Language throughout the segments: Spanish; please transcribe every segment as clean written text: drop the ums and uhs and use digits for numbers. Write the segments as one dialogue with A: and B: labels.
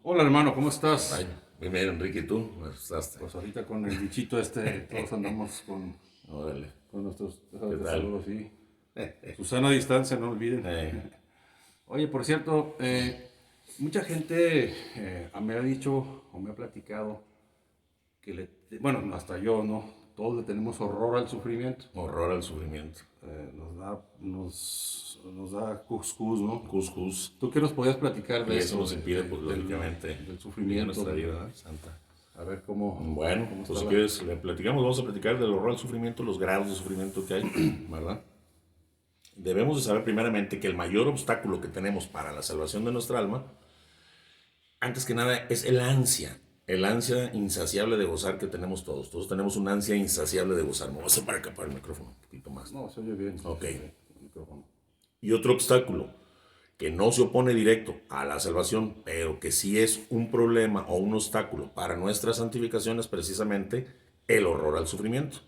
A: Hola hermano, ¿cómo
B: Ay,
A: estás?
B: bien, Enrique, ¿y tú? ¿Cómo estás?
A: Pues ahorita con el bichito este, todos andamos
B: Órale,
A: con nuestros,
B: ¿qué
A: déjate
B: tal?
A: saludos, sí. Susana a distancia, no olviden.
B: Eh,
A: Oye, por cierto, mucha gente me ha dicho o me ha platicado que bueno, hasta yo, ¿no? Todos le tenemos horror al sufrimiento.
B: horror al sufrimiento.
A: Nos da cuscús, ¿no?
B: Cuscús.
A: ¿Tú qué nos podías platicar de
B: Y eso
A: eso,
B: nos impide, pues, lógicamente,
A: del
B: vivir
A: sufrimiento,
B: nuestra vida, ¿verdad? Santa.
A: a ver
B: Bueno,
A: cómo
B: pues
A: está
B: si
A: la...
B: quieres, le platicamos, vamos a platicar del horror al sufrimiento, los grados de sufrimiento que hay, ¿verdad? Debemos de saber primeramente que el mayor obstáculo que tenemos para la salvación de nuestra alma, antes que nada, es el ansia insaciable de gozar que tenemos todos. Todos tenemos una ansia insaciable de gozar. Me voy a hacer para acá para el micrófono un poquito más.
A: No, se oye bien, sí,
B: Ok.
A: se oye bien el micrófono.
B: Y otro obstáculo que no se opone directo a la salvación, pero que sí es un problema o un obstáculo para nuestra santificación es precisamente el horror al sufrimiento.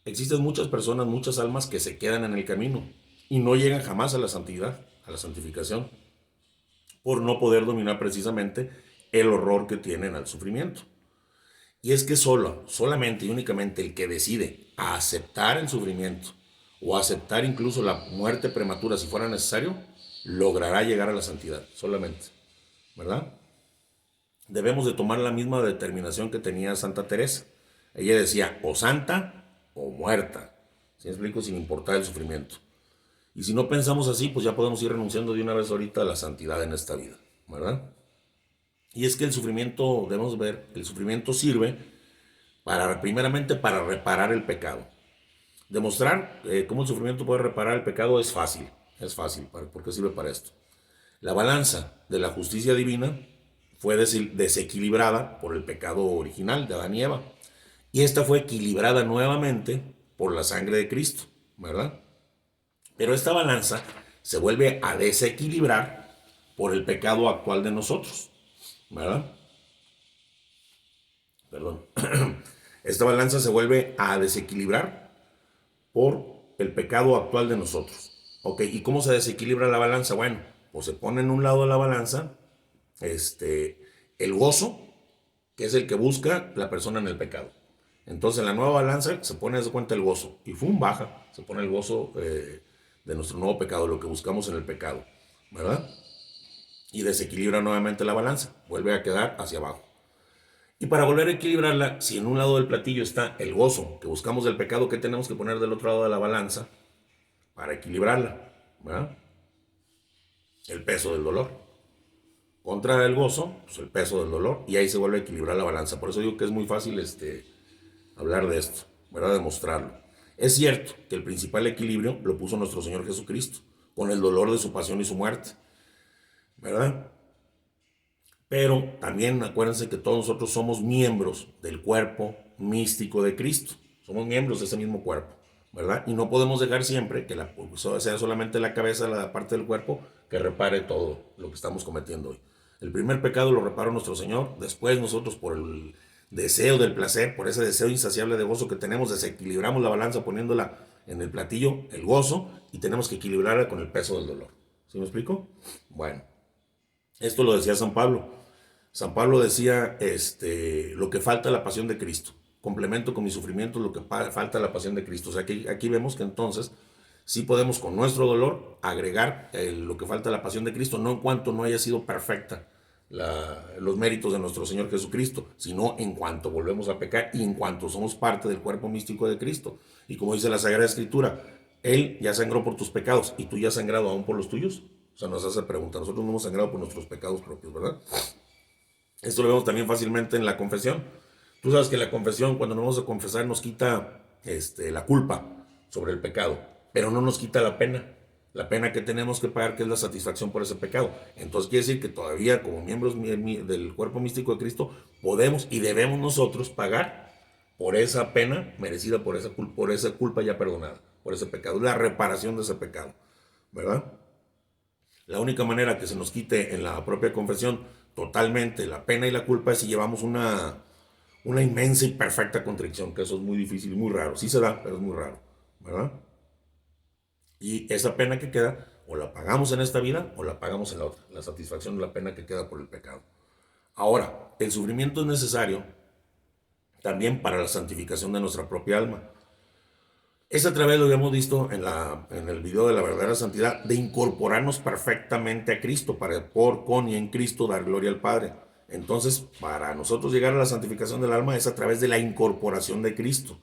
B: Existen muchas personas, muchas almas que se quedan en el camino y no llegan jamás a la santidad, a la santificación, por no poder dominar precisamente el horror que tienen al sufrimiento. Y es que solamente y únicamente el que decide aceptar el sufrimiento o aceptar incluso la muerte prematura si fuera necesario, logrará llegar a la santidad, solamente, ¿verdad? Debemos de tomar la misma determinación que tenía Santa Teresa. Ella decía, o santa o muerta, ¿sí me explico? Sin importar el sufrimiento. Y si no pensamos así, pues ya podemos ir renunciando de una vez ahorita a la santidad en esta vida, ¿verdad? Y es que el sufrimiento, debemos ver, el sufrimiento sirve primeramente para reparar el pecado. Demostrar cómo el sufrimiento puede reparar el pecado es fácil, porque sirve para esto. La balanza de la justicia divina fue desequilibrada por el pecado original de Adán y Eva. Y esta fue equilibrada nuevamente por la sangre de Cristo, ¿verdad? Pero esta balanza se vuelve a desequilibrar por el pecado actual de nosotros, ¿verdad? Perdón. Esta balanza se vuelve a desequilibrar por el pecado actual de nosotros. Ok, ¿y cómo se desequilibra la balanza? Bueno, pues se pone en un lado de la balanza el gozo, que es el que busca la persona en el pecado. Entonces en la nueva balanza se pone de cuenta el gozo y ¡fum! Baja, se pone el gozo de nuestro nuevo pecado, lo que buscamos en el pecado, ¿verdad? Y desequilibra nuevamente la balanza, vuelve a quedar hacia abajo. Y para volver a equilibrarla, si en un lado del platillo está el gozo que buscamos del pecado, ¿qué tenemos que poner del otro lado de la balanza para equilibrarla? ¿Verdad? El peso del dolor. Contra el gozo, pues el peso del dolor, y ahí se vuelve a equilibrar la balanza. Por eso digo que es muy fácil hablar de esto, ¿verdad? Demostrarlo. Es cierto que el principal equilibrio lo puso nuestro Señor Jesucristo, con el dolor de su pasión y su muerte, ¿verdad? Pero también acuérdense que todos nosotros somos miembros del cuerpo místico de Cristo. Somos miembros de ese mismo cuerpo, ¿verdad? Y no podemos dejar siempre que sea solamente la cabeza, la parte del cuerpo, que repare todo lo que estamos cometiendo hoy. El primer pecado lo reparó nuestro Señor, después nosotros por el deseo del placer, por ese deseo insaciable de gozo que tenemos, desequilibramos la balanza poniéndola en el platillo, el gozo, y tenemos que equilibrarla con el peso del dolor. ¿Sí me explico? Bueno, esto lo decía San Pablo. San Pablo decía, lo que falta la pasión de Cristo. Complemento con mi sufrimiento lo que falta la pasión de Cristo. O sea, que aquí vemos que entonces sí podemos con nuestro dolor agregar lo que falta la pasión de Cristo, no en cuanto no haya sido perfecta los méritos de nuestro Señor Jesucristo, sino en cuanto volvemos a pecar y en cuanto somos parte del cuerpo místico de Cristo. Y como dice la Sagrada Escritura, Él ya sangró por tus pecados y tú ya has sangrado aún por los tuyos. O sea, nos hace pregunta, nosotros no hemos sangrado por nuestros pecados propios, ¿verdad? Esto lo vemos también fácilmente en la confesión. Tú sabes que la confesión, cuando nos vamos a confesar, nos quita la culpa sobre el pecado, pero no nos quita la pena que tenemos que pagar, que es la satisfacción por ese pecado. Entonces quiere decir que todavía como miembros del cuerpo místico de Cristo podemos y debemos nosotros pagar por esa pena merecida, por esa culpa ya perdonada, por ese pecado, la reparación de ese pecado, ¿verdad? La única manera que se nos quite en la propia confesión totalmente la pena y la culpa es si llevamos una inmensa y perfecta contrición, que eso es muy difícil y muy raro. Sí se da, pero es muy raro, ¿verdad? Y esa pena que queda, o la pagamos en esta vida o la pagamos en la otra, la satisfacción de la pena que queda por el pecado, Ahora, el sufrimiento es necesario también para la santificación de nuestra propia alma. Es a través, lo hemos visto en el video de la verdadera santidad, de incorporarnos perfectamente a Cristo, para por, con y en Cristo dar gloria al Padre. Entonces, para nosotros llegar a la santificación del alma es a través de la incorporación de Cristo.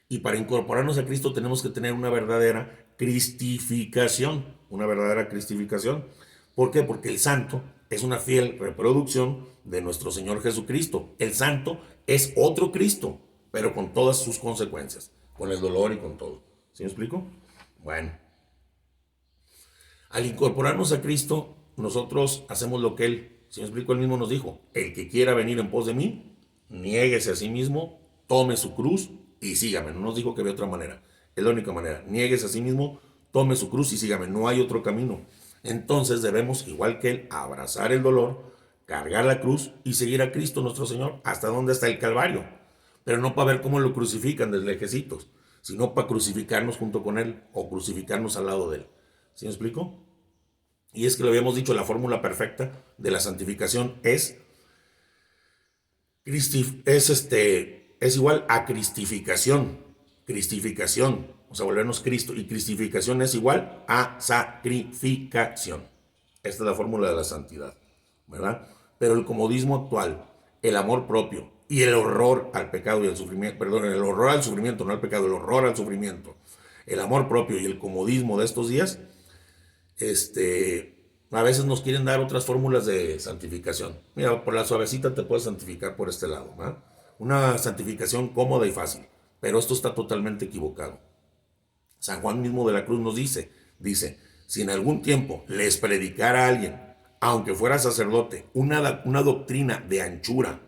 B: Y para incorporarnos a Cristo tenemos que tener una verdadera cristificación. Una verdadera cristificación. ¿Por qué? Porque el santo es una fiel reproducción de nuestro Señor Jesucristo. El santo es otro Cristo, pero con todas sus consecuencias, con el dolor y con todo. ¿Sí me explico? Bueno, al incorporarnos a Cristo, nosotros hacemos lo que Él, si me explico, Él mismo nos dijo: el que quiera venir en pos de mí, niéguese a sí mismo, tome su cruz y sígame. No nos dijo que había otra manera, es la única manera. Niéguese a sí mismo, tome su cruz y sígame, no hay otro camino. Entonces debemos, igual que Él, abrazar el dolor, cargar la cruz y seguir a Cristo nuestro Señor hasta donde está el Calvario. Pero no para ver cómo lo crucifican desde lejecitos, sino para crucificarnos junto con Él o crucificarnos al lado de Él. ¿Sí me explico? Y es que lo habíamos dicho, la fórmula perfecta de la santificación es igual a cristificación. Cristificación, o sea, volvernos Cristo. Y cristificación es igual a sacrificación. Esta es la fórmula de la santidad, ¿verdad? Pero el comodismo actual, el amor propio y el horror al pecado y al sufrimiento, perdón, el horror al sufrimiento, no al pecado, el horror al sufrimiento, el amor propio y el comodismo de estos días, a veces nos quieren dar otras fórmulas de santificación. Mira, por la suavecita te puedes santificar por este lado, ¿no? Una santificación cómoda y fácil, pero esto está totalmente equivocado. San Juan mismo de la Cruz nos dice, si en algún tiempo les predicara a alguien, aunque fuera sacerdote, una doctrina de anchura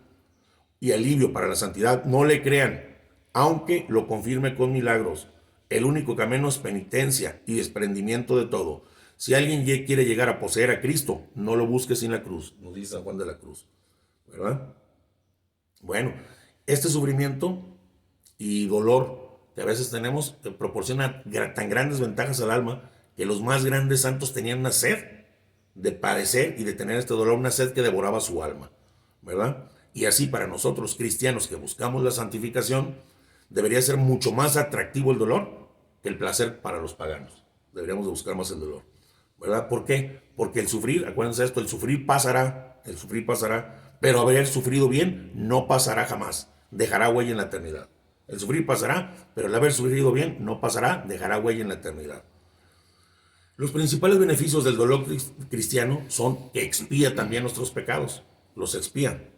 B: y alivio para la santidad, no le crean, aunque lo confirme con milagros. El único camino es penitencia y desprendimiento de todo. Si alguien quiere llegar a poseer a Cristo, no lo busque sin la cruz, nos dice San Juan de la Cruz, ¿verdad? Bueno, este sufrimiento y dolor que a veces tenemos proporciona tan grandes ventajas al alma que los más grandes santos tenían una sed de padecer y de tener este dolor, una sed que devoraba su alma, ¿verdad? Y así para nosotros cristianos que buscamos la santificación, debería ser mucho más atractivo el dolor que el placer para los paganos. Deberíamos de buscar más el dolor, ¿verdad? ¿Por qué? Porque el sufrir, acuérdense de esto, el sufrir pasará, pero haber sufrido bien no pasará jamás, dejará huella en la eternidad. El sufrir pasará, pero el haber sufrido bien no pasará, dejará huella en la eternidad. Los principales beneficios del dolor cristiano son que expía también nuestros pecados, los expía,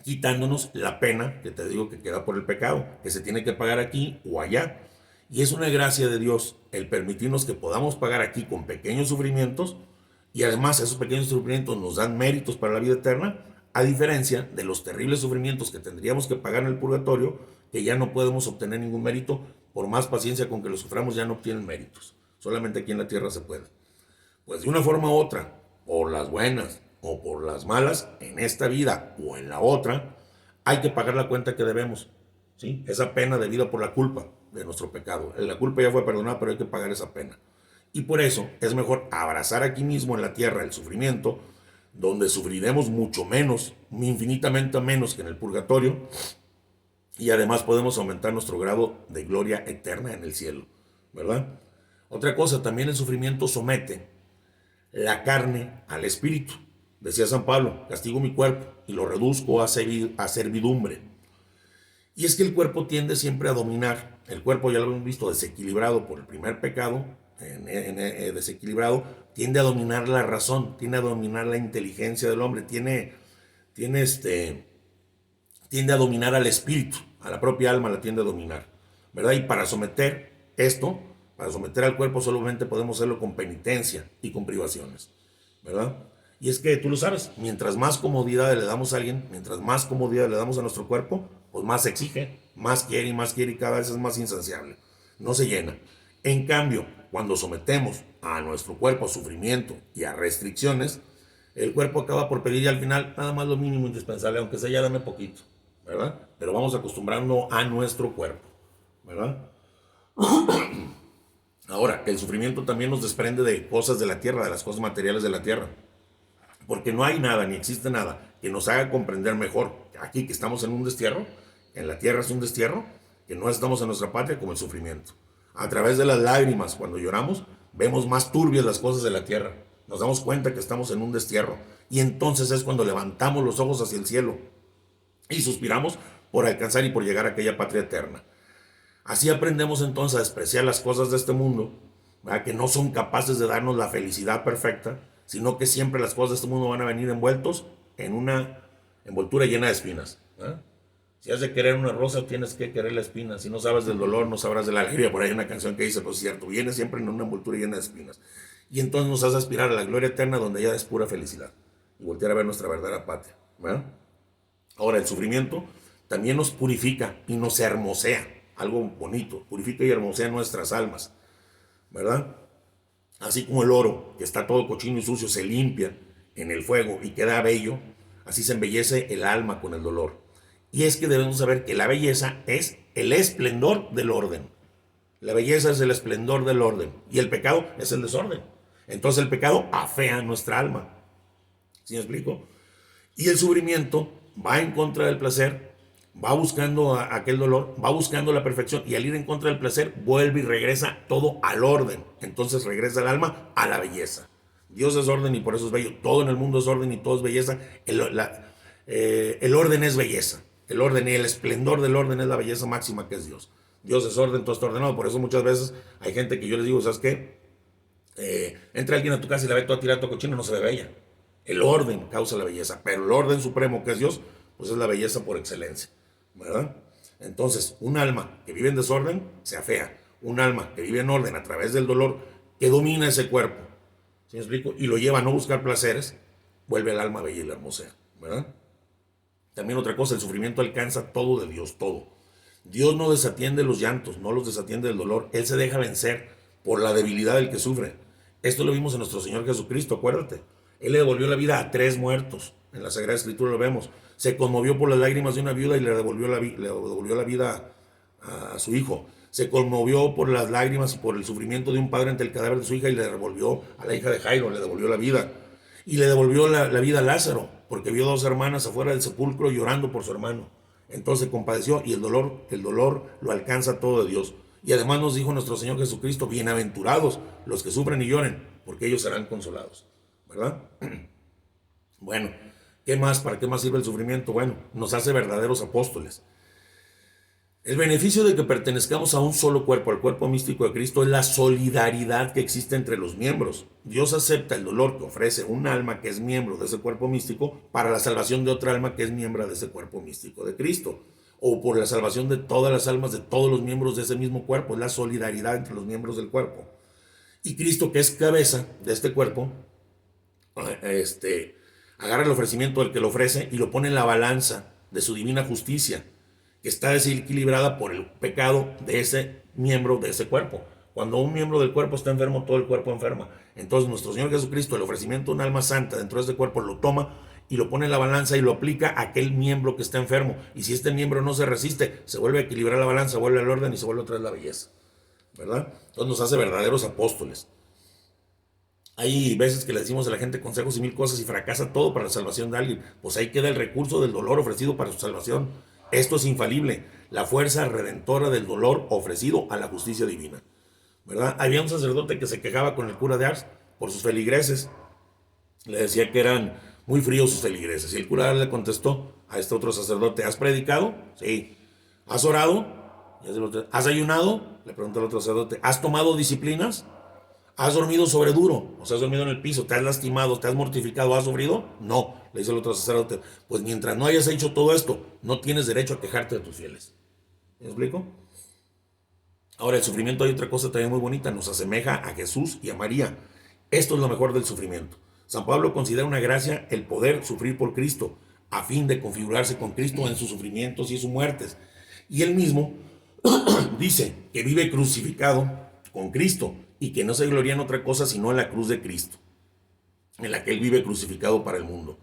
B: quitándonos la pena que te digo que queda por el pecado, que se tiene que pagar aquí o allá. Y es una gracia de Dios el permitirnos que podamos pagar aquí con pequeños sufrimientos, y además esos pequeños sufrimientos nos dan méritos para la vida eterna, a diferencia de los terribles sufrimientos que tendríamos que pagar en el purgatorio, que ya no podemos obtener ningún mérito. Por más paciencia con que los suframos, ya no obtienen méritos. Solamente aquí en la tierra se puede. Pues de una forma u otra, por las buenas o por las malas, en esta vida o en la otra, hay que pagar la cuenta que debemos, ¿sí? Esa pena debida por la culpa de nuestro pecado. La culpa ya fue perdonada, pero hay que pagar esa pena. Y por eso es mejor abrazar aquí mismo en la tierra el sufrimiento, donde sufriremos mucho menos, infinitamente menos que en el purgatorio, y además podemos aumentar nuestro grado de gloria eterna en el cielo, ¿verdad? Otra cosa, también el sufrimiento somete la carne al espíritu. Decía San Pablo, castigo mi cuerpo y lo reduzco a servidumbre. Y es que el cuerpo tiende siempre a dominar. El cuerpo, ya lo hemos visto, desequilibrado por el primer pecado, desequilibrado, tiende a dominar la razón, tiende a dominar la inteligencia del hombre, tiende a dominar al espíritu, a la propia alma la tiende a dominar, ¿verdad? Y para someter al cuerpo solamente podemos hacerlo con penitencia y con privaciones, ¿verdad? Y es que tú lo sabes, mientras más comodidad le damos a alguien, mientras más comodidad le damos a nuestro cuerpo, pues más exige, más quiere y cada vez es más insaciable, no se llena. En cambio, cuando sometemos a nuestro cuerpo a sufrimiento y a restricciones, el cuerpo acaba por pedir al final nada más lo mínimo indispensable, aunque sea ya dame poquito, ¿verdad? Pero vamos acostumbrando a nuestro cuerpo, ¿verdad? Ahora, el sufrimiento también nos desprende de cosas de la tierra, de las cosas materiales de la tierra, porque no hay nada, ni existe nada que nos haga comprender mejor, aquí que estamos en un destierro, en la tierra es un destierro, que no estamos en nuestra patria, como el sufrimiento. A través de las lágrimas, cuando lloramos, vemos más turbias las cosas de la tierra. Nos damos cuenta que estamos en un destierro. Y entonces es cuando levantamos los ojos hacia el cielo y suspiramos por alcanzar y por llegar a aquella patria eterna. Así aprendemos entonces a despreciar las cosas de este mundo, ¿verdad? Que no son capaces de darnos la felicidad perfecta, sino que siempre las cosas de este mundo van a venir envueltos en una envoltura llena de espinas, ¿verdad? Si has de querer una rosa, tienes que querer la espina. Si no sabes del dolor, no sabrás de la alegría. Por ahí hay una canción que dice, pues es cierto, viene siempre en una envoltura llena de espinas. Y entonces nos hace aspirar a la gloria eterna, donde ya es pura felicidad. Y voltear a ver nuestra verdadera patria, ¿verdad? Ahora, el sufrimiento también nos purifica y nos hermosea. Algo bonito, purifica y hermosea nuestras almas, ¿verdad? Así como el oro, que está todo cochino y sucio, se limpia en el fuego y queda bello, así se embellece el alma con el dolor. Y es que debemos saber que la belleza es el esplendor del orden. La belleza es el esplendor del orden y el pecado es el desorden. Entonces el pecado afea nuestra alma. ¿Sí me explico? Y el sufrimiento va en contra del placer, va buscando aquel dolor, va buscando la perfección, y al ir en contra del placer vuelve y regresa todo al orden. Entonces regresa el alma a la belleza. Dios es orden y por eso es bello. Todo en el mundo es orden y todo es belleza. El orden es belleza. El orden y el esplendor del orden es la belleza máxima que es Dios. Dios es orden, todo está ordenado. Por eso muchas veces hay gente que yo les digo, ¿sabes qué? Entra alguien a tu casa y la ve toda tirada, toda cochina, no se ve bella. El orden causa la belleza, pero el orden supremo que es Dios, pues es la belleza por excelencia, ¿verdad? Entonces, un alma que vive en desorden se afea. Un alma que vive en orden a través del dolor que domina ese cuerpo, ¿sí me explico? Y lo lleva a no buscar placeres, vuelve al alma bella y la hermosea, ¿verdad? También otra cosa, el sufrimiento alcanza todo de Dios, todo. Dios no desatiende los llantos, no los desatiende del dolor. Él se deja vencer por la debilidad del que sufre. Esto lo vimos en nuestro Señor Jesucristo, acuérdate. Él le devolvió la vida a 3 muertos. En la Sagrada Escritura lo vemos. Se conmovió por las lágrimas de una viuda y le devolvió la vida a su hijo. Se conmovió por las lágrimas y por el sufrimiento de un padre ante el cadáver de su hija y le devolvió a la hija de Jairo, le devolvió la vida. Y le devolvió la vida a Lázaro, porque vio 2 hermanas afuera del sepulcro llorando por su hermano. Entonces se compadeció y el dolor lo alcanza todo de Dios. Y además nos dijo nuestro Señor Jesucristo, bienaventurados los que sufren y lloren, porque ellos serán consolados, ¿verdad? Bueno, ¿qué más? ¿Para qué más sirve el sufrimiento? Bueno, nos hace verdaderos apóstoles. El beneficio de que pertenezcamos a un solo cuerpo, al cuerpo místico de Cristo, es la solidaridad que existe entre los miembros. Dios acepta el dolor que ofrece un alma que es miembro de ese cuerpo místico para la salvación de otra alma que es miembro de ese cuerpo místico de Cristo, o por la salvación de todas las almas de todos los miembros de ese mismo cuerpo. Es la solidaridad entre los miembros del cuerpo. Y Cristo, que es cabeza de este cuerpo, agarra el ofrecimiento del que lo ofrece y lo pone en la balanza de su divina justicia, que está desequilibrada por el pecado de ese miembro de ese cuerpo. Cuando un miembro del cuerpo está enfermo, todo el cuerpo enferma. Entonces nuestro Señor Jesucristo, el ofrecimiento de un alma santa dentro de ese cuerpo, lo toma y lo pone en la balanza y lo aplica a aquel miembro que está enfermo. Y si este miembro no se resiste, se vuelve a equilibrar la balanza, vuelve al orden y se vuelve otra vez la belleza, ¿verdad? Entonces nos hace verdaderos apóstoles. Hay veces que le decimos a la gente consejos y 1000 cosas y fracasa todo para la salvación de alguien. Pues ahí queda el recurso del dolor ofrecido para su salvación. Esto es infalible, la fuerza redentora del dolor ofrecido a la justicia divina, ¿verdad? Había un sacerdote que se quejaba con el cura de Ars por sus feligreses. Le decía que eran muy fríos sus feligreses. Y el cura de Ars le contestó a este otro sacerdote, ¿has predicado? Sí. ¿Has orado? ¿Has ayunado? Le preguntó el otro sacerdote. ¿Has tomado disciplinas? ¿Has dormido sobre duro? O sea, has dormido en el piso, te has lastimado, te has mortificado, ¿has sufrido? No, le dice el otro sacerdote. Pues mientras no hayas hecho todo esto, no tienes derecho a quejarte de tus fieles. ¿Me explico? Ahora, el sufrimiento, hay otra cosa también muy bonita, nos asemeja a Jesús y a María. Esto es lo mejor del sufrimiento. San Pablo considera una gracia el poder sufrir por Cristo, a fin de configurarse con Cristo en sus sufrimientos y sus muertes. Y él mismo dice que vive crucificado con Cristo, y que no se gloria en otra cosa sino en la cruz de Cristo, en la que él vive crucificado para el mundo.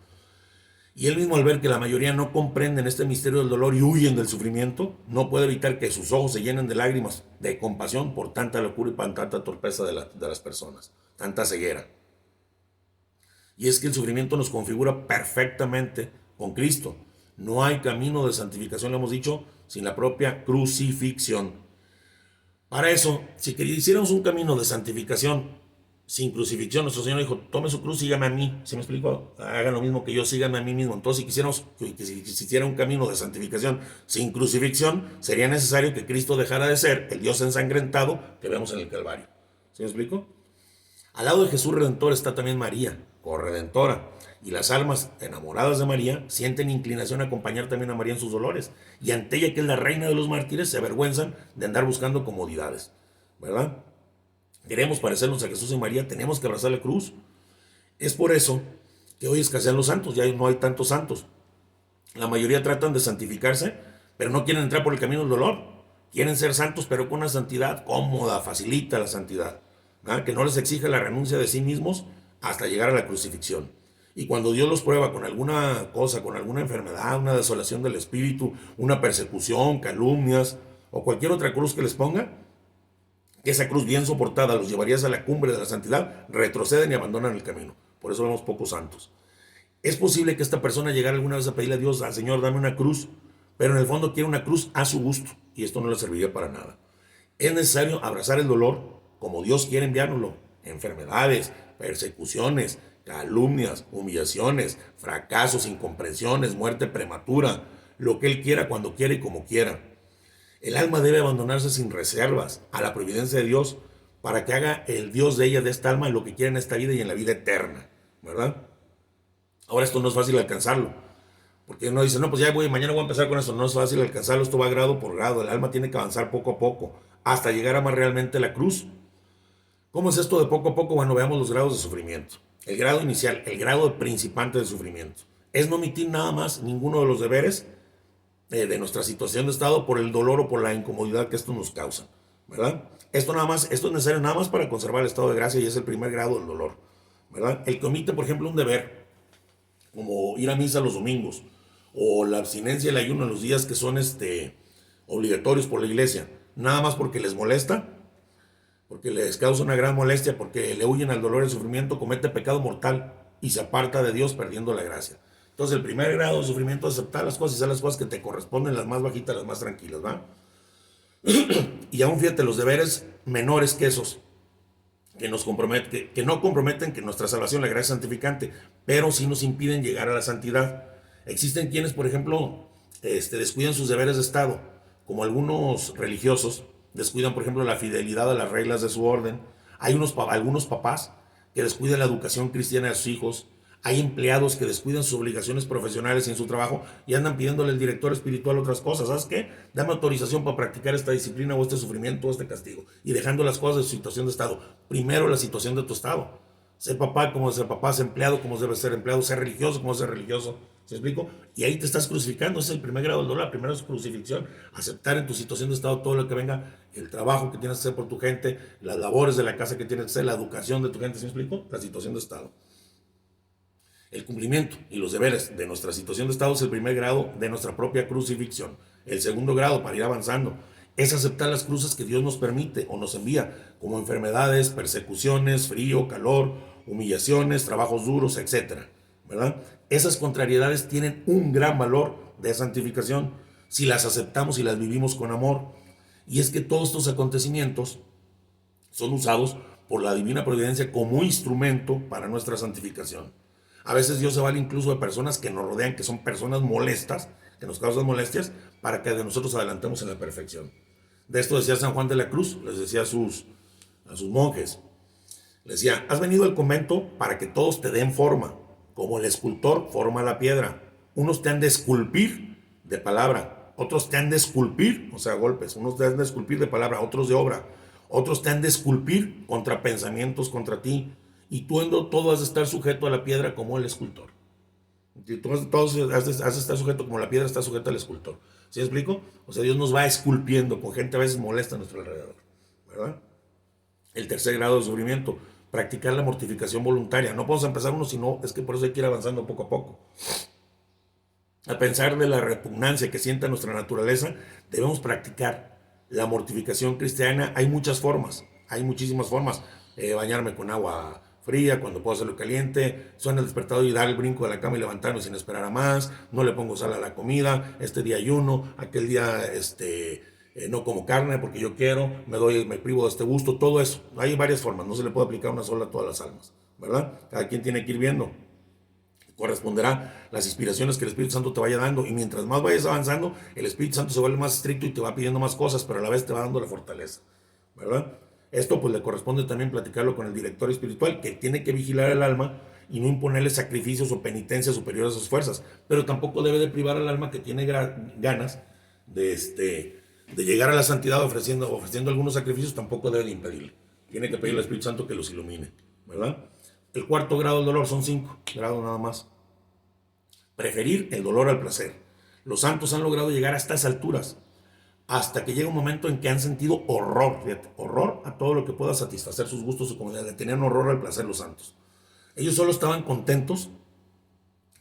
B: Y él mismo, al ver que la mayoría no comprenden este misterio del dolor y huyen del sufrimiento, no puede evitar que sus ojos se llenen de lágrimas, de compasión por tanta locura y por tanta torpeza de las personas, tanta ceguera. Y es que el sufrimiento nos configura perfectamente con Cristo. No hay camino de santificación, lo hemos dicho, sin la propia crucifixión. Para eso, si hiciéramos un camino de santificación sin crucifixión, nuestro Señor dijo, tome su cruz, sígame a mí. ¿Se me explicó? Hagan lo mismo que yo, síganme a mí mismo. Entonces, si quisiéramos que si hiciera un camino de santificación sin crucifixión, sería necesario que Cristo dejara de ser el Dios ensangrentado que vemos en el Calvario. ¿Se me explicó? Al lado de Jesús Redentor está también María, corredentora. Y las almas enamoradas de María sienten inclinación a acompañar también a María en sus dolores. Y ante ella, que es la reina de los mártires, se avergüenzan de andar buscando comodidades. ¿Verdad? Queremos parecernos a Jesús y María, tenemos que abrazar la cruz. Es por eso que hoy escasean los santos, ya no hay tantos santos. La mayoría tratan de santificarse, pero no quieren entrar por el camino del dolor. Quieren ser santos, pero con una santidad cómoda, facilita la santidad. ¿Verdad? Que no les exige la renuncia de sí mismos hasta llegar a la crucifixión. Y cuando Dios los prueba con alguna cosa, con alguna enfermedad, una desolación del espíritu, una persecución, calumnias o cualquier otra cruz que les ponga, que esa cruz bien soportada los llevaría a la cumbre de la santidad, retroceden y abandonan el camino. Por eso vemos pocos santos. Es posible que esta persona llegara alguna vez a pedirle a Dios, al Señor, dame una cruz, pero en el fondo quiere una cruz a su gusto, y esto no le serviría para nada. Es necesario abrazar el dolor como Dios quiere enviárnoslo. Enfermedades, persecuciones, calumnias, humillaciones, fracasos, incomprensiones, muerte prematura, lo que Él quiera, cuando quiera y como quiera. El alma debe abandonarse sin reservas a la providencia de Dios para que haga el Dios de ella, de esta alma, lo que quiera en esta vida y en la vida eterna, ¿verdad? Ahora esto no es fácil alcanzarlo, porque uno dice, no, pues ya mañana voy a empezar con esto. No es fácil alcanzarlo, esto va grado por grado. El alma tiene que avanzar poco a poco hasta llegar a amar realmente la cruz. ¿Cómo es esto de poco a poco? Bueno, veamos los grados de sufrimiento. El grado inicial, el grado principante de sufrimiento, es no omitir nada más ninguno de los deberes de nuestra situación de estado por el dolor o por la incomodidad que esto nos causa, ¿verdad? Esto es necesario nada más para conservar el estado de gracia y es el primer grado del dolor, ¿verdad? El que omite, por ejemplo, un deber, como ir a misa los domingos, o la abstinencia y el ayuno en los días que son obligatorios por la iglesia, nada más porque les molesta, porque les causa una gran molestia, porque le huyen al dolor y al sufrimiento, comete pecado mortal y se aparta de Dios perdiendo la gracia. Entonces el primer grado de sufrimiento es aceptar las cosas y hacer las cosas que te corresponden, las más bajitas, las más tranquilas, ¿va? Y aún fíjate, los deberes menores que esos, que no comprometen que nuestra salvación, la gracia santificante, pero sí nos impiden llegar a la santidad. Existen quienes, por ejemplo, descuidan sus deberes de Estado, como algunos religiosos descuidan, por ejemplo, la fidelidad a las reglas de su orden. Hay algunos papás que descuidan la educación cristiana de sus hijos. Hay empleados que descuidan sus obligaciones profesionales en su trabajo y andan pidiéndole al director espiritual otras cosas. ¿Sabes qué? Dame autorización para practicar esta disciplina o este sufrimiento o este castigo. Y dejando las cosas de su situación de estado. Primero la situación de tu estado. Ser papá como ser papá, ser empleado como debe ser empleado, ser religioso como ser religioso. ¿Se explico? Y ahí te estás crucificando. Ese es el primer grado del dolor. La primera es crucifixión. Aceptar en tu situación de estado todo lo que venga. El trabajo que tienes que hacer por tu gente. Las labores de la casa que tienes que hacer. La educación de tu gente. ¿Se explico? La situación de estado. El cumplimiento y los deberes de nuestra situación de estado es el primer grado de nuestra propia crucifixión. El segundo grado, para ir avanzando, es aceptar las cruces que Dios nos permite o nos envía, como enfermedades, persecuciones, frío, calor, humillaciones, trabajos duros, etc. ¿Verdad? Esas contrariedades tienen un gran valor de santificación si las aceptamos y las vivimos con amor. Y es que todos estos acontecimientos son usados por la divina providencia como instrumento para nuestra santificación. A veces Dios se vale incluso de personas que nos rodean, que son personas molestas, que nos causan molestias, para que de nosotros adelantemos en la perfección. De esto decía San Juan de la Cruz, les decía a sus monjes. Les decía, has venido al convento para que todos te den forma, como el escultor forma la piedra. Unos te han de esculpir de palabra, otros te han de esculpir, o sea, golpes, unos te han de esculpir de palabra, otros de obra, otros te han de esculpir contra pensamientos contra ti. Y tú todo has de estar sujeto a la piedra como el escultor. Y tú has de estar sujeto como la piedra está sujeta al escultor. ¿Sí me explico? O sea, Dios nos va esculpiendo con gente a veces molesta a nuestro alrededor, ¿verdad? El tercer grado de sufrimiento, practicar la mortificación voluntaria. No podemos empezar uno, sino es que por eso hay que ir avanzando poco a poco. A pensar de la repugnancia que sienta nuestra naturaleza, debemos practicar la mortificación cristiana. Hay muchas formas, hay muchísimas formas. Bañarme con agua fría, cuando puedo hacerlo caliente, suena el despertador y dar el brinco de la cama y levantarme sin esperar a más, no le pongo sal a la comida, este día ayuno, aquel día no como carne porque yo quiero, me privo de este gusto, todo eso. Hay varias formas, no se le puede aplicar una sola a todas las almas, ¿verdad? Cada quien tiene que ir viendo. Corresponderá las inspiraciones que el Espíritu Santo te vaya dando, y mientras más vayas avanzando, el Espíritu Santo se vuelve más estricto y te va pidiendo más cosas, pero a la vez te va dando la fortaleza, ¿verdad? Esto pues le corresponde también platicarlo con el director espiritual, que tiene que vigilar el alma y no imponerle sacrificios o penitencias superiores a sus fuerzas, pero tampoco debe de privar al alma que tiene ganas de llegar a la santidad ofreciendo algunos sacrificios, tampoco debe de impedirle. Tiene que pedirle al Espíritu Santo que los ilumine, ¿verdad? El cuarto grado del dolor, son 5 grados nada más. Preferir el dolor al placer. Los santos han logrado llegar a estas alturas, hasta que llega un momento en que han sentido horror, fíjate, horror a todo lo que pueda satisfacer sus gustos o comodidades. Le tenían horror al placer los santos. Ellos solo estaban contentos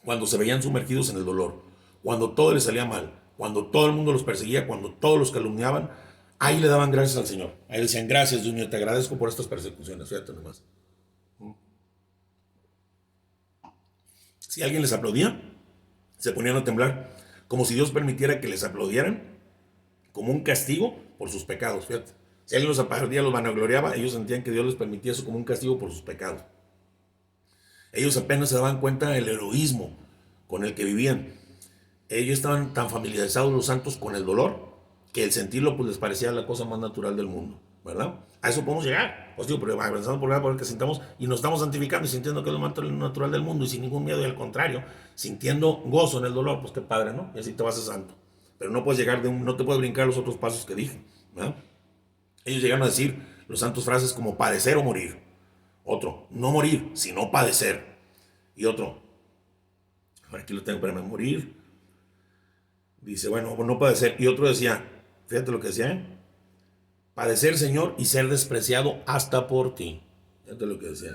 B: cuando se veían sumergidos en el dolor, cuando todo les salía mal, cuando todo el mundo los perseguía, cuando todos los calumniaban. Ahí le daban gracias al Señor. Ahí decían: gracias, Dios mío, te agradezco por estas persecuciones. Fíjate nomás. Si alguien les aplaudía, se ponían a temblar, como si Dios permitiera que les aplaudieran como un castigo por sus pecados. Fíjate, si alguien los aplaudía, los vanagloriaba, ellos sentían que Dios les permitía eso como un castigo por sus pecados. Ellos apenas se daban cuenta del heroísmo con el que vivían. Ellos estaban tan familiarizados, los santos, con el dolor, que el sentirlo pues les parecía la cosa más natural del mundo, ¿verdad? A eso podemos llegar. Pues digo, pero avanzando por el que sintamos y nos estamos santificando y sintiendo que es lo más natural del mundo y sin ningún miedo, y al contrario, sintiendo gozo en el dolor, pues qué padre, ¿no? Y así te vas a santo. Pero no puedes llegar no te puedes brincar los otros pasos que dije, ¿verdad? Ellos llegaron a decir, los santos, frases como padecer o morir. Otro, no morir, sino padecer. Y otro, aquí lo tengo, para morir. Dice, bueno, no padecer. Y otro decía, fíjate lo que decía, ¿eh? Padecer, Señor, y ser despreciado hasta por ti. Fíjate lo que decía.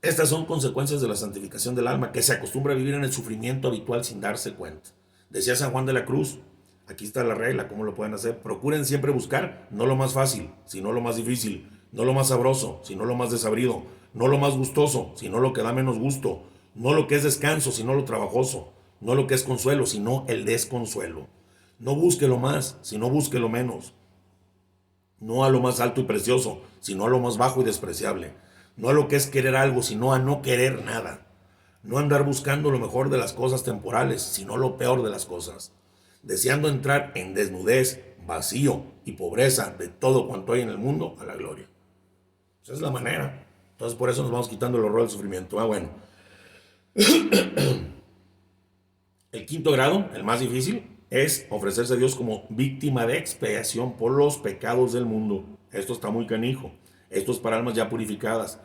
B: Estas son consecuencias de la santificación del alma, que se acostumbra a vivir en el sufrimiento habitual sin darse cuenta. Decía San Juan de la Cruz, aquí está la regla, ¿cómo lo pueden hacer? Procuren siempre buscar no lo más fácil, sino lo más difícil, no lo más sabroso, sino lo más desabrido, no lo más gustoso, sino lo que da menos gusto, no lo que es descanso, sino lo trabajoso, no lo que es consuelo, sino el desconsuelo. No busque lo más, sino busque lo menos. No a lo más alto y precioso, sino a lo más bajo y despreciable. No a lo que es querer algo, sino a no querer nada. No andar buscando lo mejor de las cosas temporales, sino lo peor de las cosas. Deseando entrar en desnudez, vacío y pobreza de todo cuanto hay en el mundo a la gloria. Esa es la manera. Entonces por eso nos vamos quitando el horror del sufrimiento. Bueno. El quinto grado, el más difícil, es ofrecerse a Dios como víctima de expiación por los pecados del mundo. Esto está muy canijo. Esto es para almas ya purificadas.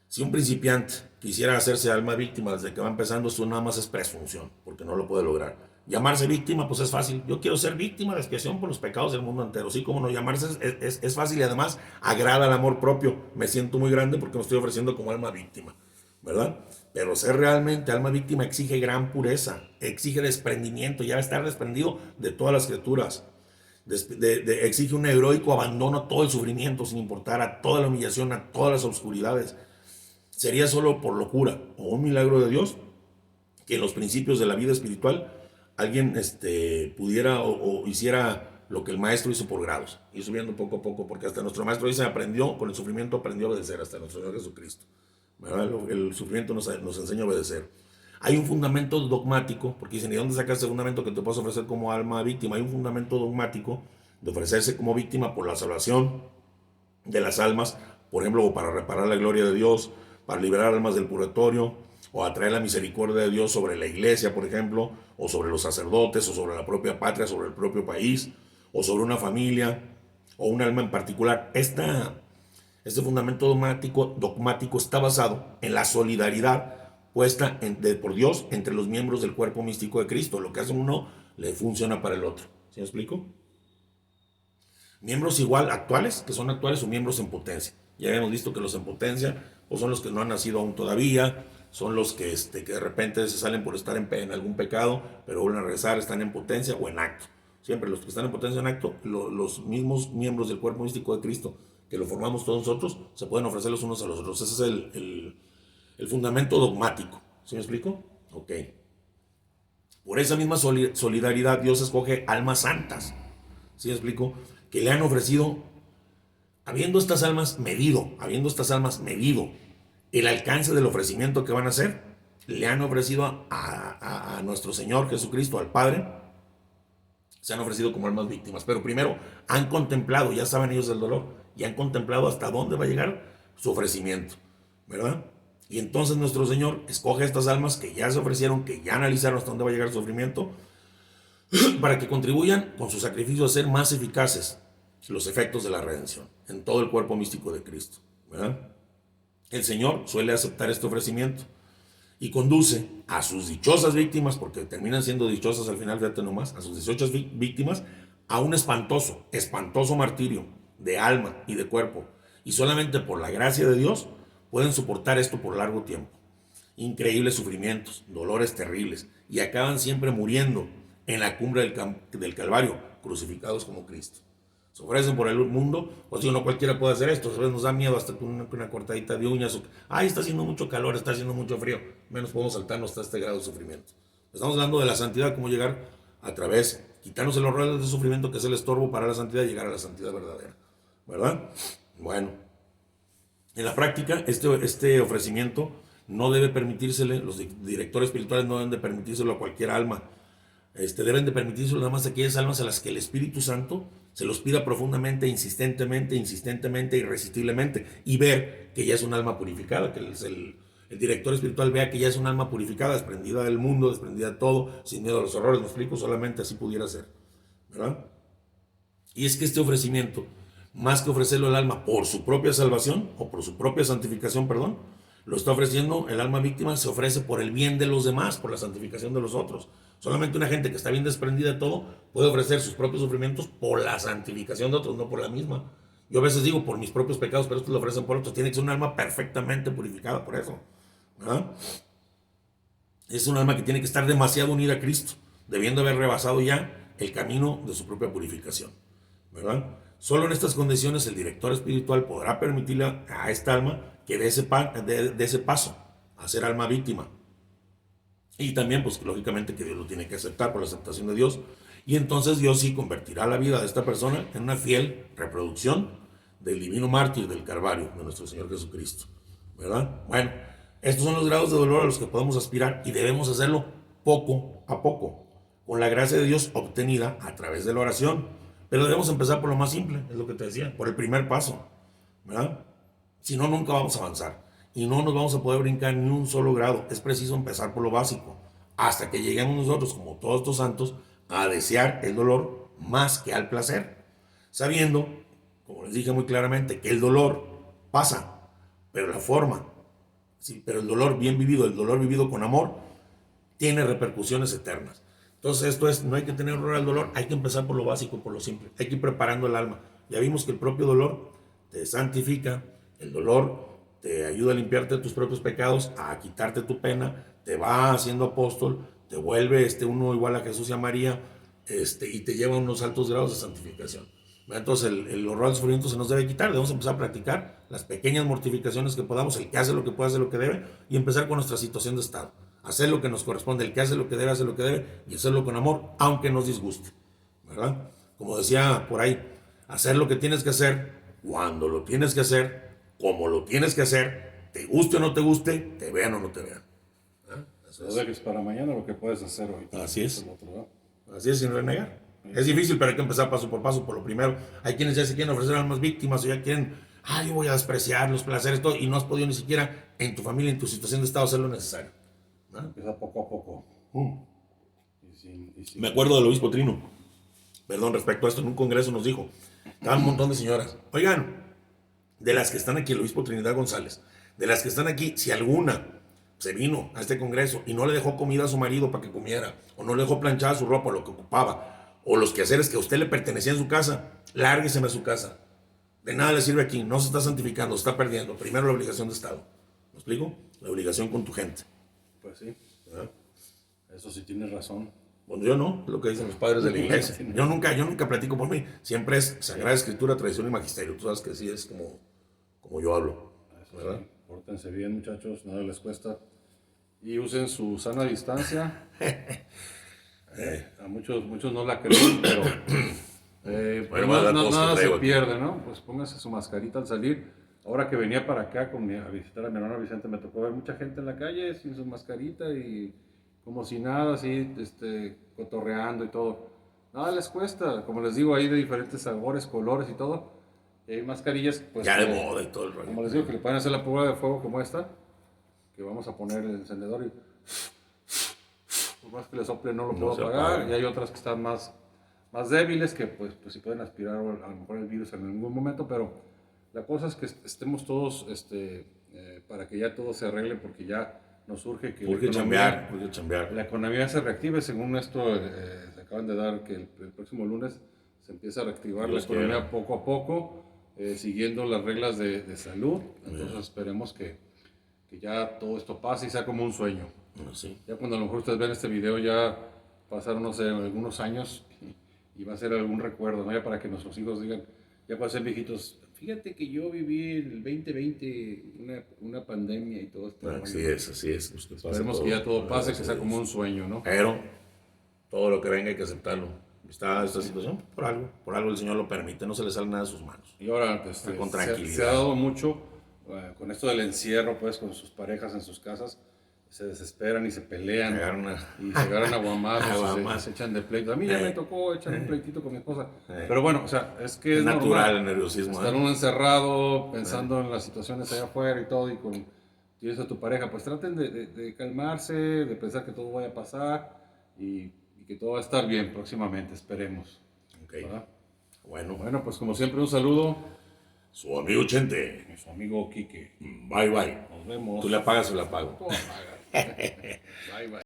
B: Si un principiante quisiera hacerse alma víctima desde que va empezando, esto nada más es presunción, porque no lo puede lograr. Llamarse víctima, pues es fácil. Yo quiero ser víctima de expiación por los pecados del mundo entero. Sí, como no, llamarse es fácil, y además agrada al amor propio. Me siento muy grande porque me estoy ofreciendo como alma víctima, ¿verdad? Pero ser realmente alma víctima exige gran pureza, exige desprendimiento, ya estar desprendido de todas las criaturas. Exige un heroico abandono a todo el sufrimiento, sin importar a toda la humillación, a todas las obscuridades. Sería solo por locura o un milagro de Dios que en los principios de la vida espiritual alguien pudiera o hiciera lo que el maestro hizo por grados, ir subiendo poco a poco, porque hasta nuestro maestro dice, aprendió, con el sufrimiento aprendió a obedecer, hasta nuestro Señor Jesucristo, ¿verdad? El sufrimiento nos enseña a obedecer. Hay un fundamento dogmático, porque dicen, ¿y dónde sacas el fundamento que te puedes ofrecer como alma víctima? Hay un fundamento dogmático de ofrecerse como víctima por la salvación de las almas, por ejemplo, para reparar la gloria de Dios, para liberar almas del purgatorio, o atraer la misericordia de Dios sobre la iglesia, por ejemplo, o sobre los sacerdotes, o sobre la propia patria, sobre el propio país, o sobre una familia, o un alma en particular. Este fundamento dogmático está basado en la solidaridad puesta por Dios entre los miembros del cuerpo místico de Cristo. Lo que hace uno le funciona para el otro. ¿Sí me explico? Miembros igual actuales, que son actuales, o miembros en potencia. Ya habíamos visto que los en potencia pues son los que no han nacido aún todavía, son los que de repente se salen por estar en algún pecado, pero vuelven a regresar, están en potencia o en acto. Siempre los que están en potencia o en acto, los mismos miembros del cuerpo místico de Cristo, que lo formamos todos nosotros, se pueden ofrecer los unos a los otros. Ese es el fundamento dogmático. ¿Sí me explico? Ok. Por esa misma solidaridad, Dios escoge almas santas. ¿Sí me explico? Que le han ofrecido, habiendo estas almas medido el alcance del ofrecimiento que van a hacer, le han ofrecido a nuestro Señor Jesucristo, al Padre, se han ofrecido como almas víctimas. Pero primero han contemplado, ya saben ellos del dolor, y han contemplado hasta dónde va a llegar su ofrecimiento, ¿verdad? Y entonces nuestro Señor escoge estas almas que ya se ofrecieron, que ya analizaron hasta dónde va a llegar su sufrimiento, para que contribuyan con su sacrificio a ser más eficaces los efectos de la redención en todo el cuerpo místico de Cristo, ¿verdad? El Señor suele aceptar este ofrecimiento y conduce a sus dichosas víctimas, porque terminan siendo dichosas al final, fíjate nomás, a sus 18 víctimas, a un espantoso martirio de alma y de cuerpo. Y solamente por la gracia de Dios pueden soportar esto por largo tiempo. Increíbles sufrimientos, dolores terribles, y acaban siempre muriendo en la cumbre del Calvario, crucificados como Cristo. Se ofrecen por el mundo, pues digo, no cualquiera puede hacer esto, a veces nos da miedo hasta con una cortadita de uñas, ay, está haciendo mucho calor, está haciendo mucho frío, menos podemos saltarnos hasta este grado de sufrimiento. Estamos hablando de la santidad, cómo llegar a través, quitarnos los roles de sufrimiento que es el estorbo para la santidad y llegar a la santidad verdadera, ¿verdad? Bueno, en la práctica, este ofrecimiento no debe permitírsele, los directores espirituales no deben de permitírselo a cualquier alma. Deben de permitírselo nada más a aquellas almas a las que el Espíritu Santo se los pida profundamente, insistentemente, irresistiblemente, y ver que ya es un alma purificada, que el director espiritual vea que ya es un alma purificada, desprendida del mundo, desprendida de todo, sin miedo a los horrores. Me explico, solamente así pudiera ser, ¿verdad? Y es que este ofrecimiento, más que ofrecerlo al alma por su propia salvación, o por su propia santificación, perdón, lo está ofreciendo el alma víctima, se ofrece por el bien de los demás, por la santificación de los otros. Solamente una gente que está bien desprendida de todo puede ofrecer sus propios sufrimientos por la santificación de otros, no por la misma. Yo a veces digo por mis propios pecados, pero estos lo ofrecen por otros. Tiene que ser un alma perfectamente purificada por eso, ¿verdad? Es un alma que tiene que estar demasiado unida a Cristo, debiendo haber rebasado ya el camino de su propia purificación, ¿verdad? Solo en estas condiciones el director espiritual podrá permitirle a esta alma que dé ese paso a ser alma víctima. Y también, pues lógicamente que Dios lo tiene que aceptar por la aceptación de Dios. Y entonces Dios sí convertirá la vida de esta persona en una fiel reproducción del divino mártir del Calvario, de nuestro Señor Jesucristo, ¿verdad? Bueno, estos son los grados de dolor a los que podemos aspirar y debemos hacerlo poco a poco, con la gracia de Dios obtenida a través de la oración. Pero debemos empezar por lo más simple, es lo que te decía, por el primer paso, ¿verdad? Si no, nunca vamos a avanzar. Y no nos vamos a poder brincar ni un solo grado. Es preciso empezar por lo básico. Hasta que lleguemos nosotros, como todos estos santos, a desear el dolor más que al placer. Sabiendo, como les dije muy claramente, que el dolor pasa, pero la forma, sí, pero el dolor bien vivido, el dolor vivido con amor, tiene repercusiones eternas. Entonces esto es, no hay que tener horror al dolor, hay que empezar por lo básico, por lo simple. Hay que ir preparando el alma. Ya vimos que el propio dolor te santifica, el dolor te ayuda a limpiarte tus propios pecados, a quitarte tu pena, te va haciendo apóstol, te vuelve uno igual a Jesús y a María, y te lleva a unos altos grados de santificación. Entonces el horror al sufrimiento se nos debe quitar, debemos empezar a practicar las pequeñas mortificaciones que podamos, el que hace lo que puede, hace lo que debe, y empezar con nuestra situación de estado. Hacer lo que nos corresponde, el que hace lo que debe, hace lo que debe, y hacerlo con amor, aunque nos disguste, ¿verdad? Como decía por ahí, hacer lo que tienes que hacer, cuando lo tienes que hacer, como lo tienes que hacer, te guste o no te guste, te vean o no te vean.
A: Eso es. Que es para mañana lo que puedes hacer hoy.
B: Así es. Así es, sin renegar. Es difícil, pero hay que empezar paso por paso, por lo primero. Hay quienes ya se quieren ofrecer almas víctimas o ya quieren, yo voy a despreciar los placeres, todo, y no has podido ni siquiera en tu familia, en tu situación de estado, hacer lo necesario.
A: Empieza poco a poco.
B: Me acuerdo del obispo Trino, respecto a esto, en un congreso nos dijo, estaban un montón de señoras, oigan, de las que están aquí, el obispo Trinidad González, de las que están aquí, si alguna se vino a este congreso y no le dejó comida a su marido para que comiera, o no le dejó planchada su ropa, lo que ocupaba, o los quehaceres que a usted le pertenecían en su casa, lárgueseme a su casa. De nada le sirve aquí, no se está santificando, se está perdiendo. Primero la obligación de Estado. ¿Me explico? La obligación con tu gente.
A: Pues sí. ¿Ah? Eso sí tienes razón.
B: Bueno, yo no, es lo que dicen los padres de la iglesia. Yo nunca platico por mí. Siempre es Sagrada Escritura, tradición y magisterio. Tú sabes que sí es como yo hablo.
A: Eso
B: ¿Verdad?
A: sí, pórtense bien, muchachos, nada les cuesta. Y usen su sana distancia. A muchos no la creen, pero
B: Bueno, más la tos que
A: nada se
B: traigo aquí.
A: pierde, ¿no? Pues póngase su mascarita al salir. Ahora que venía para acá a visitar a mi hermano Vicente, me tocó ver mucha gente en la calle sin su mascarita y como si nada, así, cotorreando y todo. Nada les cuesta, como les digo, hay de diferentes sabores, colores y todo. Y hay mascarillas, pues,
B: Ya de moda y todo el rollo.
A: como les digo, que le pueden hacer la prueba de fuego como esta, que vamos a poner el encendedor y por más que le sople no lo
B: No
A: puedo
B: se
A: apagar.
B: apaga.
A: Y hay otras que están más débiles, que pues sí pueden aspirar a lo mejor el virus en algún momento, pero la cosa es que estemos todos para que ya todo se arregle, porque ya nos urge que
B: Urge chambear, urge chambear.
A: la economía se reactive. Según esto, se acaban de dar que el próximo lunes se empieza a reactivar la
B: Dios
A: economía
B: quiera.
A: poco a poco, siguiendo las reglas de salud. Entonces esperemos que ya todo esto pase y sea como un sueño.
B: Bueno, sí.
A: Ya cuando a lo mejor ustedes ven este video ya pasaron, no sé, algunos años y va a ser algún recuerdo, ¿no? Ya para que nuestros hijos digan, ya para ser viejitos, fíjate que yo viví el 2020 una pandemia y todo esto.
B: Así es, así es. Pues, que pase
A: Esperemos que ya todo pase, que sea
B: gracias a
A: como
B: Dios.
A: un sueño, ¿no?
B: Pero todo lo que venga hay que aceptarlo. Está esta situación por algo el Señor lo permite, no se le sale nada de sus manos.
A: Y ahora
B: Con
A: se
B: tranquilidad.
A: ha dado mucho con esto del encierro, pues, con sus parejas en sus casas. Se desesperan y se pelean
B: Se agarran
A: y se agarran a guamazos,
B: a
A: y
B: guamazos.
A: se echan de pleito. A mí ya me tocó echar un pleitito con mi esposa.
B: Eh.
A: Pero bueno, o sea, es que
B: Es
A: es
B: natural
A: normal
B: el nerviosismo.
A: estar uno encerrado pensando en las situaciones allá afuera y todo, y tienes a tu pareja, pues traten de calmarse, de pensar que todo vaya a pasar y que todo va a estar bien próximamente, esperemos.
B: Ok.
A: ¿Verdad?
B: Bueno,
A: Bueno, pues como siempre un saludo
B: su amigo Chente.
A: a su amigo Quique.
B: Bye bye.
A: Nos vemos.
B: ¿Tú le apagas o le apago?
A: Tú apagas. Bye, bye.